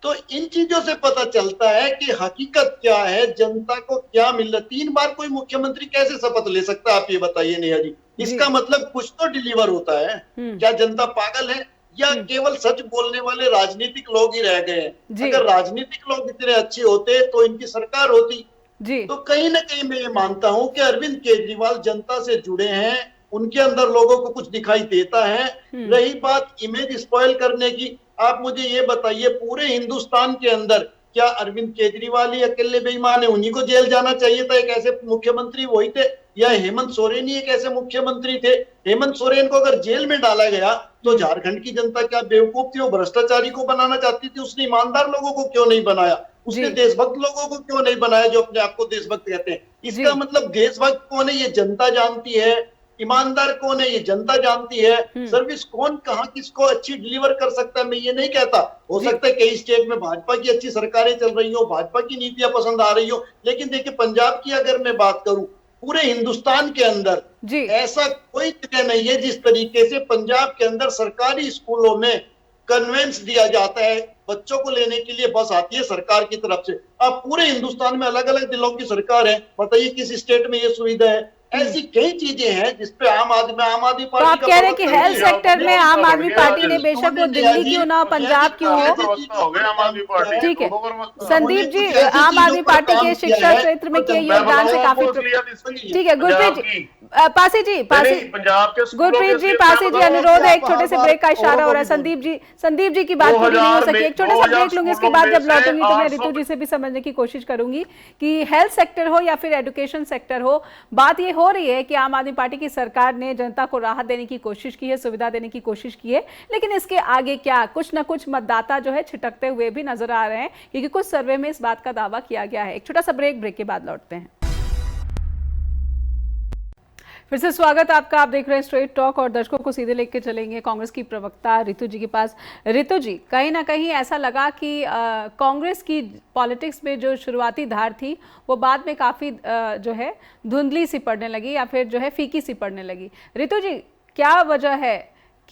तो इन चीजों से पता चलता है कि हकीकत क्या है, जनता को क्या मिल रहा है। 3 बार कोई मुख्यमंत्री कैसे शपथ ले सकता है, आप ये बताइए नेहा जी। इसका मतलब कुछ तो डिलीवर होता है। क्या जनता पागल है, या केवल सच बोलने वाले राजनीतिक लोग ही रह गए हैं? अगर राजनीतिक लोग इतने अच्छे होते तो इनकी सरकार होती जी। तो कहीं ना कहीं मैं ये मानता हूं कि अरविंद केजरीवाल जनता से जुड़े हैं, उनके अंदर लोगों को कुछ दिखाई देता है। रही बात इमेज स्पॉइल करने की, आप मुझे ये बताइए पूरे हिंदुस्तान के अंदर क्या अरविंद केजरीवाल ही अकेले बेईमान है? उन्हीं को जेल जाना चाहिए था, एक ऐसे मुख्यमंत्री वही थे, या हेमंत सोरेन ही एक ऐसे मुख्यमंत्री थे? हेमंत सोरेन को अगर जेल में डाला गया तो झारखंड की जनता क्या बेवकूफ थी? वो भ्रष्टाचारी को बनाना चाहती थी, उसने ईमानदार लोगों को क्यों नहीं बनाया? उसने देशभक्त लोगों को क्यों नहीं बनाया जो अपने आप को देशभक्त कहते हैं? इसका मतलब देशभक्त कौन है ये जनता जानती है, ईमानदार कौन है ये जनता जानती है, सर्विस कौन कहाँ किसको अच्छी डिलीवर कर सकता है मैं ये नहीं कहता। हो सकता है कई स्टेट में भाजपा की अच्छी सरकारें चल रही हो, भाजपा की नीतियां पसंद आ रही हो, लेकिन देखिए पंजाब की अगर मैं बात करूं, पूरे हिंदुस्तान के अंदर ऐसा कोई जगह नहीं है जिस तरीके से पंजाब के अंदर सरकारी स्कूलों में कन्वेंस दिया जाता है, बच्चों को लेने के लिए बस आती है सरकार की तरफ से। अब पूरे हिंदुस्तान में अलग अलग जिलों की सरकार है, बताइए किस स्टेट में ये सुविधा है? ऐसी कई चीजें हैं जिसपे आम आदमी पार्टी तो आप कह रहे हैं कि हेल्थ सेक्टर में आम आदमी पार्टी ने बेशक वो दिल्ली क्यों ना पंजाब क्यों हो, ठीक है संदीप जी, आम आदमी पार्टी के शिक्षा क्षेत्र में किए योगदान से काफी ठीक है। गुरप्रीत जी पासी जी गुरप्रीत जी पासी जी, अनुरोध है, एक छोटे से ब्रेक का इशारा हो रहा है। संदीप जी की बात पूरी नहीं हो सकी, एक छोटा सा ब्रेक लूंगी, इसके बाद जब लौटूंगी तो मैं रितु जी से भी समझने की कोशिश करूंगी कि हेल्थ सेक्टर हो या फिर एजुकेशन सेक्टर हो, बात ये हो रही है कि आम आदमी पार्टी की सरकार ने जनता को राहत देने की कोशिश की है, सुविधा देने की कोशिश की है, लेकिन इसके आगे क्या कुछ ना कुछ मतदाता जो है छिटकते हुए भी नजर आ रहे हैं, क्योंकि कुछ सर्वे में इस बात का दावा किया गया है। एक छोटा सा ब्रेक के बाद लौटते हैं। फिर से स्वागत आपका, आप देख रहे हैं स्ट्रेट टॉक और दर्शकों को सीधे लेके चलेंगे कांग्रेस की प्रवक्ता रितु जी के पास। रितु जी, कहीं ना कहीं ऐसा लगा कि कांग्रेस की पॉलिटिक्स में जो शुरुआती धार थी वो बाद में काफ़ी जो है धुंधली सी पड़ने लगी या फिर जो है फीकी सी पड़ने लगी। रितु जी, क्या वजह है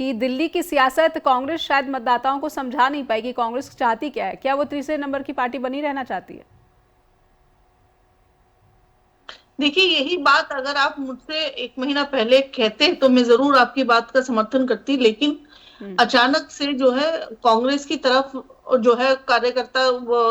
कि दिल्ली की सियासत कांग्रेस शायद मतदाताओं को समझा नहीं पाई कि कांग्रेस चाहती क्या है? क्या वो तीसरे नंबर की पार्टी बनी रहना चाहती है? देखिए, यही बात अगर आप मुझसे 1 महीना पहले कहते तो मैं जरूर आपकी बात का समर्थन करती, लेकिन अचानक से जो है कांग्रेस की तरफ जो है कार्यकर्ता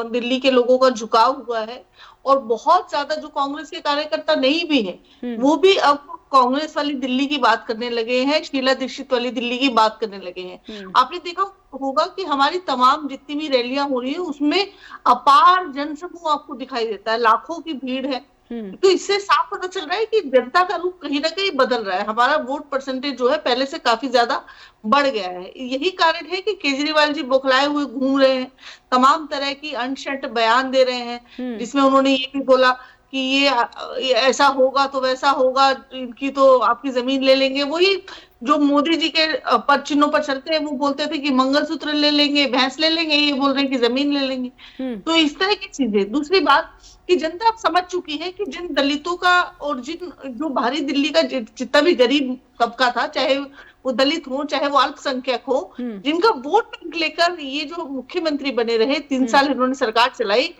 दिल्ली के लोगों का झुकाव हुआ है, और बहुत ज्यादा जो कांग्रेस के कार्यकर्ता नहीं भी है वो भी अब कांग्रेस वाली दिल्ली की बात करने लगे हैं, शीला दीक्षित वाली दिल्ली की बात करने लगे हैं। आपने देखा होगा कि हमारी तमाम जितनी भी रैलियां हो रही है उसमें अपार जनसमूह आपको दिखाई देता है, लाखों की भीड़ है। तो इससे साफ पता चल रहा है कि जनता का रुख कहीं ना कहीं बदल रहा है, हमारा वोट परसेंटेज जो है पहले से काफी ज्यादा बढ़ गया है। यही कारण है कि केजरीवाल जी बौखलाए हुए घूम रहे हैं, तमाम तरह की अनशर्ट बयान दे रहे हैं, जिसमें उन्होंने ये भी बोला कि ये ऐसा होगा तो वैसा होगा, इनकी तो आपकी जमीन ले लेंगे। वही जो मोदी जी के पद चिन्हों पर चलते हैं, वो बोलते थे कि मंगलसूत्र ले लेंगे, भैंस ले लेंगे, ये बोल रहे हैं कि जमीन ले लेंगे। तो इस तरह की चीजें। दूसरी बात कि जनता अब समझ चुकी है कि जिन दलितों का और जिन जो बाहरी दिल्ली का जितना भी गरीब तबका था, चाहे वो दलित हो चाहे वो अल्पसंख्यक हो, जिनका वोट बैंक लेकर ये जो मुख्यमंत्री बने रहे, 3 साल इन्होंने सरकार चलाई,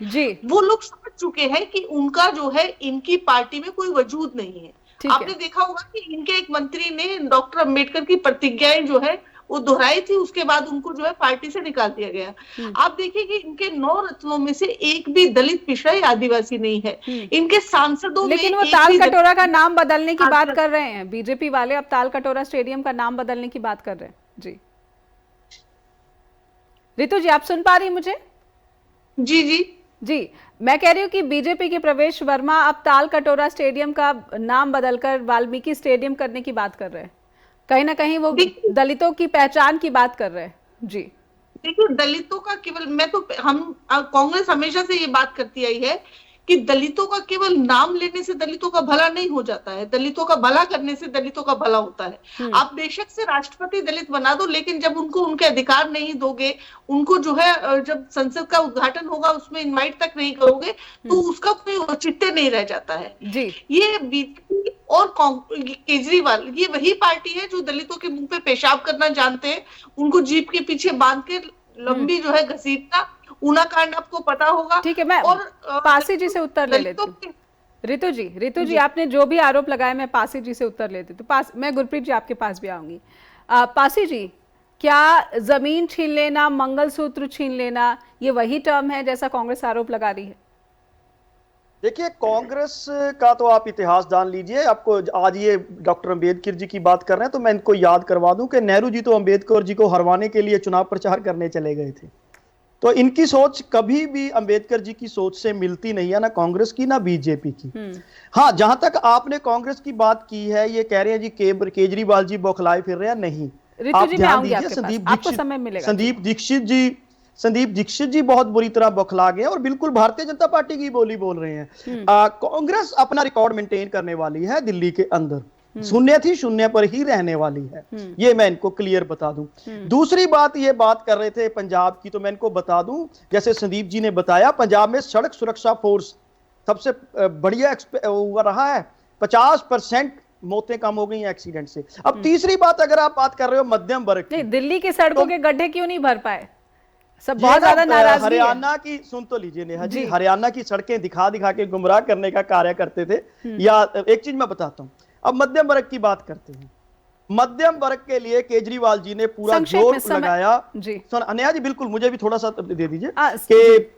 वो लोग समझ चुके हैं कि उनका जो है इनकी पार्टी में कोई वजूद नहीं है। आपने देखा होगा कि इनके एक मंत्री ने डॉक्टर अंबेडकर की प्रतिज्ञाएं जो है वो दोहराई थी, उसके बाद उनको जो है पार्टी से निकाल दिया गया। आप देखिए कि इनके 9 रत्नों में से एक भी दलित पिछड़ा या आदिवासी नहीं है। इनके सांसदों में लेकिन वो ताल कटोरा का नाम बदलने की बात कर रहे हैं, बीजेपी वाले अब ताल कटोरा स्टेडियम का नाम बदलने की बात कर रहे हैं। जी रितु जी, आप सुन पा रही मुझे? जी जी जी, मैं कह रही हूँ कि बीजेपी के प्रवेश वर्मा अब ताल कटोरा स्टेडियम का नाम बदलकर वाल्मीकि स्टेडियम करने की बात कर रहे हैं। कहीं ना कहीं वो दलितों की पहचान की बात कर रहे हैं। जी देखिए, दलितों का केवल कांग्रेस हमेशा से ये बात करती आई है कि दलितों का केवल नाम लेने से दलितों का भला नहीं हो जाता है, दलितों का भला करने से दलितों का भला होता है। आप बेशक से राष्ट्रपति दलित बना दो, लेकिन जब उनको उनके अधिकार नहीं दोगे, उनको जो है जब संसद का उद्घाटन होगा उसमें इनवाइट तक नहीं करोगे, तो उसका कोई औचित्य नहीं रह जाता है। जी ये बीजेपी और केजरीवाल ये वही पार्टी है जो दलितों के मुंह पे पेशाब करना जानते हैं, उनको जीप के पीछे बांध के लंबी जो है घसीटना। ऊना कांड आपको पता होगा। ठीक है, मैं और पासी जी से उत्तर ले लेती हूँ। रितु जी आपने जो भी आरोप लगाए मैं पासी जी से उत्तर लेती हूँ। तो मैं गुरप्रीत जी आपके पास भी आऊंगी। पासी जी, क्या जमीन छीन लेना, मंगलसूत्र छीन लेना, ये वही टर्म है जैसा कांग्रेस आरोप लगा रही है? देखिए, कांग्रेस का तो आप इतिहास जान लीजिए। आपको आज ये डॉक्टर अंबेडकर जी की बात कर रहे हैं तो मैं इनको याद करवा दूं कि नेहरू जी तो अंबेडकर जी को हरवाने के लिए चुनाव प्रचार करने चले गए थे। तो इनकी सोच कभी भी अंबेडकर जी की सोच से मिलती नहीं है, ना कांग्रेस की ना बीजेपी की। हाँ, जहां तक आपने कांग्रेस की बात की है, ये कह रहे हैं जी केजरीवाल जी बौखलाए फिर रहे हैं, नहीं। आप ध्यान दीजिए, संदीप दीक्षित जी बहुत बुरी तरह बौखला गए और बिल्कुल भारतीय जनता पार्टी की बोली बोल रहे हैं। कांग्रेस अपना रिकॉर्ड मेंटेन करने वाली है दिल्ली के अंदर, शून्य थी शून्य पर ही रहने वाली है, ये मैं इनको क्लियर बता दूं। दूसरी बात, ये बात कर रहे थे पंजाब की, तो मैं इनको बता दूं, जैसे संदीप जी ने बताया, पंजाब में सड़क सुरक्षा फोर्स सबसे बढ़िया रहा है। 50% मौतें कम हो गई एक्सीडेंट से। अब तीसरी बात, अगर आप बात कर रहे हो मध्यम वर्ग की, दिल्ली की सड़कों के गड्ढे क्यों नहीं भर पाए? सब बहुत ज्यादा नाराजगी है। हरियाणा की, सुन तो लीजिए नेहा जी, हरियाणा की सड़कें दिखा दिखा के गुमराह करने का कार्य करते थे। या एक चीज मैं बताता हूं, अब मध्यम वर्ग की बात करते हैं। मध्यम वर्ग के लिए केजरीवाल जी ने पूरा जोर लगाया। नेहा जी बिल्कुल, मुझे भी थोड़ा सा दे दीजिए कि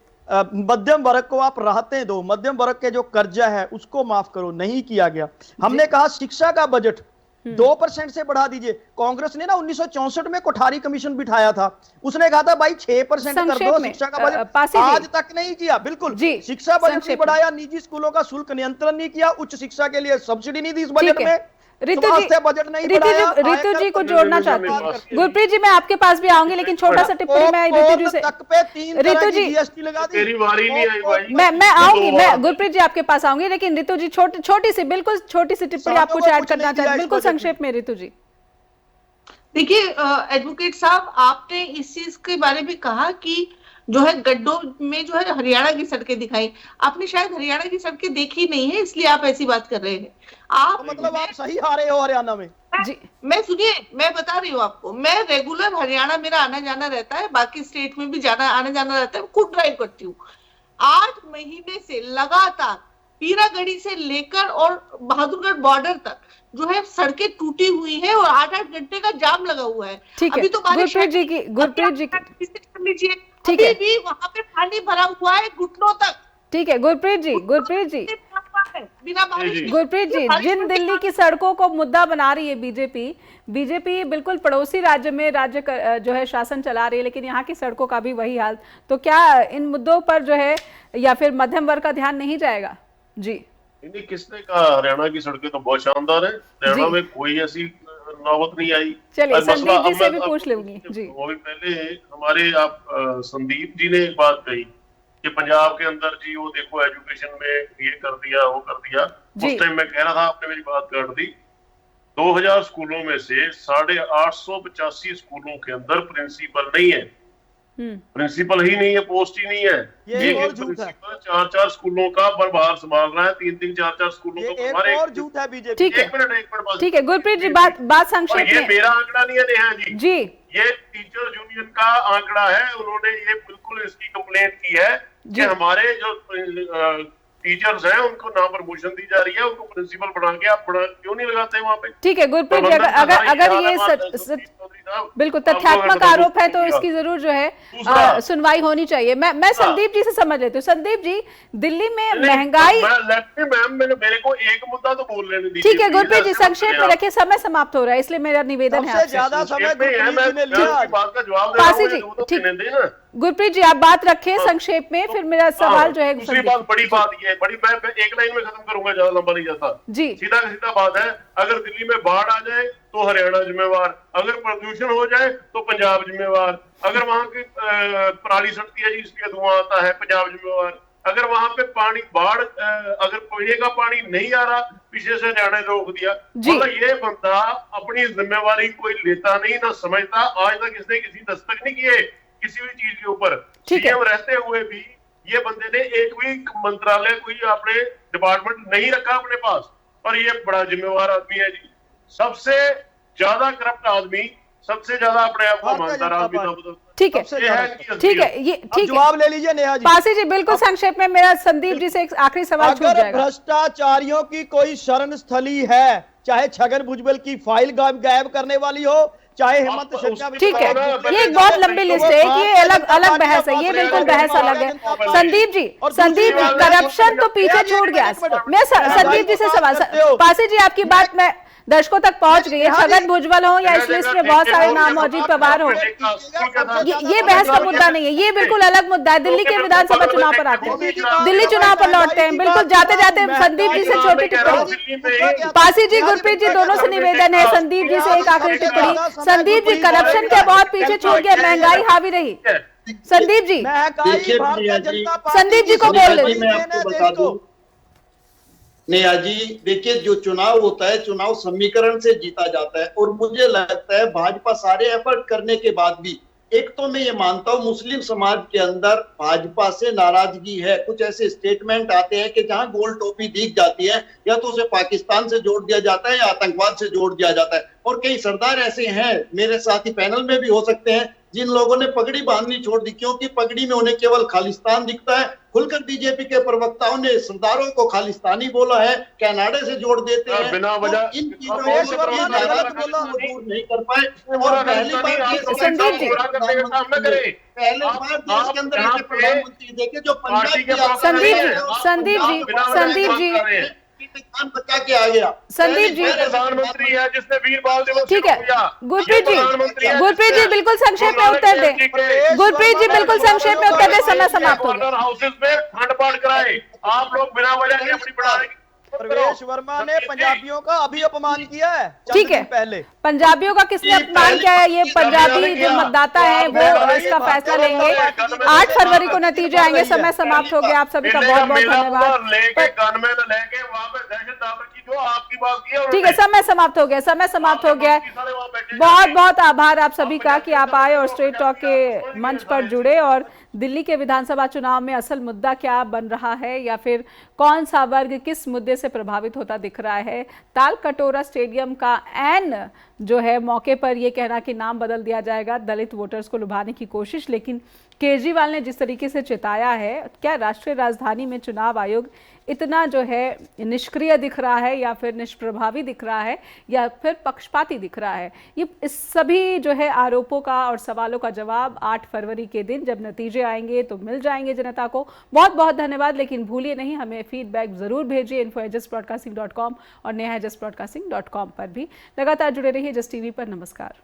मध्यम वर्ग को आप राहतें दो, मध्यम वर्ग के जो कर्जा है उसको माफ करो, नहीं किया गया। हमने कहा शिक्षा का बजट 2% से बढ़ा दीजिए। कांग्रेस ने ना 1964 में कोठारी कमीशन बिठाया था, उसने कहा था भाई 6% कर दो शिक्षा का बजट, आज तक नहीं किया। बिल्कुल, शिक्षा बजट नहीं बढ़ाया, निजी स्कूलों का शुल्क नियंत्रण नहीं किया, उच्च शिक्षा के लिए सब्सिडी नहीं दी इस बजट में, बजट नहीं बढ़ाया। रितु जी को जोड़ना चाहती हूँ। गुरप्रीत जी, मैं आपके पास भी आऊंगी, लेकिन छोटा सा टिप्पणी मैं रितु जी से। रितु जी, तेरी बारी नहीं आई भाई। मैं आऊंगी, मैं गुरप्रीत जी आपके पास आऊंगी, लेकिन रितु जी छोटी सी, बिल्कुल छोटी सी टिप्पणी आपको ऐड करना चाहती हूँ, बिल्कुल संक्षेप में। रितु जी देखिए, एडवोकेट साहब, आपने इस चीज के बारे में कहा कि जो है गड्ढों में जो है हरियाणा की सड़कें दिखाई, आपने शायद हरियाणा की सड़कें देखी नहीं है, इसलिए आप ऐसी बात कर रहे हैं। आप मतलब आप सही आ रहे हो हरियाणा में जी। मैं सुनिए, मैं बता रही हूँ आपको, मैं रेगुलर हरियाणा मेरा आना जाना रहता है, बाकी स्टेट में भी आना जाना रहता है, खुद ड्राइव करती हूँ। 8 महीने से लगातार पीरागढ़ी से लेकर और बहादुरगढ़ बॉर्डर तक जो है सड़कें टूटी हुई है और 8-8 घंटे का जाम लगा हुआ है। ठीक है, अभी तो बारिश गुरप्रीत जी कर लीजिए, ठीक अभी है। भी वहां पे पानी भरा हुआ है घुटनों तक। ठीक है गुरप्रीत जी बिना बारिश के। गुरप्रीत जी, जिन दिल्ली की सड़कों को मुद्दा बना रही है बीजेपी बिल्कुल पड़ोसी राज्य में जो है शासन चला रही है, लेकिन यहाँ की सड़कों का भी वही हाल, तो क्या इन मुद्दों पर जो है या फिर मध्यम वर्ग का ध्यान नहीं जाएगा? जी नहीं, किसने कहा? हरियाणा की सड़कें तो बहुत शानदार है, हरियाणा में कोई ऐसी नौबत नहीं आई। चलिए संदीप जी से भी पूछ लूंगी जी। वो भी पहले हमारे संदीप जी ने एक बात कही कि पंजाब के अंदर जी वो देखो एजुकेशन में ये कर दिया वो कर दिया। उस टाइम मैं कह रहा था, आपने मेरी बात काट दी। 2000 स्कूलों में से 885 स्कूलों के अंदर प्रिंसिपल नहीं है, प्रिंसिपल ही नहीं है, पोस्ट ही नहीं है। ये और झूठ है। 4-4 स्कूलों का प्रभार संभाल रहा है, 3-3 4-4 स्कूलों को। एक और झूठ है बीजेपी। ठीक है, एक मिनट ठीक है गुरप्रीत जी, बात संक्षेप में। ये मेरा आंकड़ा नहीं है नेहा जी, जी ये टीचर यूनियन का आंकड़ा है। उन्होंने ये बिल्कुल इसकी कंप्लेंट की है कि हमारे जो टीचर्स हैं उनको ना प्रमोशन दी जा रही है, उनको प्रिंसिपल बना के आप क्यों नहीं लगाते वहाँ पे? ठीक है गुरप्रीत जी, अगर ये बिल्कुल तथ्यात्मक आरोप है तो इसकी जरूर जो है सुनवाई होनी चाहिए। मैं संदीप जी से समझ लेती हूँ। संदीप जी, दिल्ली में महंगाई, मैम मेरे को एक मुद्दा तो बोल लेने दीजिए। ठीक है गुरप्रीत जी, संक्षेप में रखिए, समय समाप्त हो रहा है, इसलिए मेरा निवेदन है ज्यादा समय बात का जवाब पासी जी। ठीक, गुरप्रीत जी आप बात रखें संक्षेप में, फिर मेरा सवाल जो है दूसरी बात, बड़ी बात ये है, बड़ी मैं एक लाइन में खत्म करूंगा, ज्यादा लंबा नहीं जाता जी। सीधा बात है, अगर दिल्ली में बाढ़ आ जाए तो हरियाणा जिम्मेवार, अगर प्रदूषण हो जाए तो पंजाब जिम्मेवार, अगर वहां की पराली सड़ती है जिसके धुआं आता है पंजाब जिम्मेवार, अगर वहां पे पानी बाढ़ अगर पीने का पानी नहीं आ रहा पीछे से हरियाणा ने रोक दिया, मतलब ये बंदा अपनी जिम्मेवारी कोई लेता नहीं ना समझता। आज तक इसने किसी दस्तक नहीं किए किसी भी चीज के ऊपर। सीएम रहते हुए भी ये बंदे ने एक भी मंत्रालय कोई अपने डिपार्टमेंट नहीं रखा अपने पास, और ये बड़ा जिम्मेवार आदमी है जी। सबसे ज्यादा करप्ट आदमी, सबसे ज्यादा अपने आप को ईमानदार आदमी। ठीक है, ठीक है, ये ठीक है, जवाब ले लीजिए नेहा जी। पासी जी बिल्कुल संक्षेप में, मेरा संदीप जी से एक आखिरी सवाल छूट जाएगा। भ्रष्टाचारियों की कोई शरण स्थली है, चाहे छगन भुजबल की फाइल गायब करने वाली हो, चाहे हेमंत शेखा। ठीक है, ये एक बहुत लंबी लिस्ट है, ये अलग बहस है, ये बिल्कुल बहस अलग है। संदीप जी करप्शन तो पीछे छूट गया। मैं संदीप जी से सवाल, पासी जी आपकी बात मैं दर्शकों तक पहुंच गई है, छगन भुजबल हो या इस लिस्ट में बहुत सारे नाम अजीत पवार हो, ये बहस का मुद्दा नहीं है, ये बिल्कुल अलग मुद्दा है। दिल्ली के विधानसभा चुनाव पर आते हैं, दिल्ली चुनाव पर लौटते हैं। बिल्कुल जाते जाते संदीप जी से छोटी टिप्पणी। पासी जी, गुरप्रीत जी दोनों से निवेदन है, संदीप जी से एक आखिरी टिप्पणी। संदीप जी, करप्शन के बहुत पीछे छूट गया, महंगाई हावी रही। संदीप जी, संदीप जी को बोल रहे नेहा जी, देखिए जो चुनाव होता है, चुनाव समीकरण से जीता जाता है, और मुझे लगता है भाजपा सारे एफर्ट करने के बाद भी, एक तो मैं ये मानता हूँ मुस्लिम समाज के अंदर भाजपा से नाराजगी है। कुछ ऐसे स्टेटमेंट आते हैं कि जहां गोल टोपी दिख जाती है या तो उसे पाकिस्तान से जोड़ दिया जाता है या आतंकवाद से जोड़ दिया जाता है। और कई सरदार ऐसे हैं, मेरे साथी पैनल में भी हो सकते हैं, जिन लोगों ने पगड़ी बांधनी छोड़ दी, क्योंकि पगड़ी में उन्हें केवल खालिस्तान दिखता है। खुलकर बीजेपी के प्रवक्ताओं ने सरदारों को खालिस्तानी बोला है, कनाडा से जोड़ देते हैं। बिना वजह इन चीजों को दूर नहीं कर पाए। और पहली बार संदीप जी, पहले बार देश के अंदर ऐसे प्रधानमंत्री देखे जो पंजाब संदीप जी बचा के आ गया। संदीप जी प्रधानमंत्री है जिसने वीर बाल दिवस, ठीक है, गुरप्रीत जी बिल्कुल संक्षेप में उत्तर दें। गुरप्रीत जी बिल्कुल संक्षेप में उत्तर दें, समय समाप्त हो गया। हाउसेस में खंड पाठ कराए, आप लोग बिना वजह के अपनी पढ़ाई। प्रवेश वर्मा ने पंजाबियों का अभी अपमान किया है, ठीक है, पहले पंजाबियों का किसने अपमान किया है? ये पंजाबी जो मतदाता है वो इसका फैसला लेंगे। 8 फरवरी को नतीजे आएंगे। समय समाप्त हो गया, आप सभी का बहुत बहुत धन्यवाद। ठीक है, समय समाप्त हो गया, समय समाप्त हो गया। बहुत बहुत आभार आप सभी का कि आप आए और स्ट्रेट टॉक के मंच पर जुड़े, और दिल्ली के विधानसभा चुनाव में असल मुद्दा क्या बन रहा है या फिर कौन सा वर्ग किस मुद्दे से प्रभावित होता दिख रहा है। ताल कटोरा स्टेडियम का ऐन जो है मौके पर ये कहना कि नाम बदल दिया जाएगा, दलित वोटर्स को लुभाने की कोशिश। लेकिन केजरीवाल ने जिस तरीके से चिताया है, क्या राष्ट्रीय राजधानी में चुनाव आयोग इतना जो है निष्क्रिय दिख रहा है या फिर निष्प्रभावी दिख रहा है या फिर पक्षपाती दिख रहा है? ये इस सभी जो है आरोपों का और सवालों का जवाब 8 फरवरी के दिन जब नतीजे आएंगे तो मिल जाएंगे जनता को। बहुत बहुत धन्यवाद। लेकिन भूलिए नहीं, हमें फीडबैक जरूर भेजिए info@justbroadcasting.com और neha@justbroadcasting.com पर भी। लगातार जुड़े रहिए जस्ट टीवी पर। नमस्कार।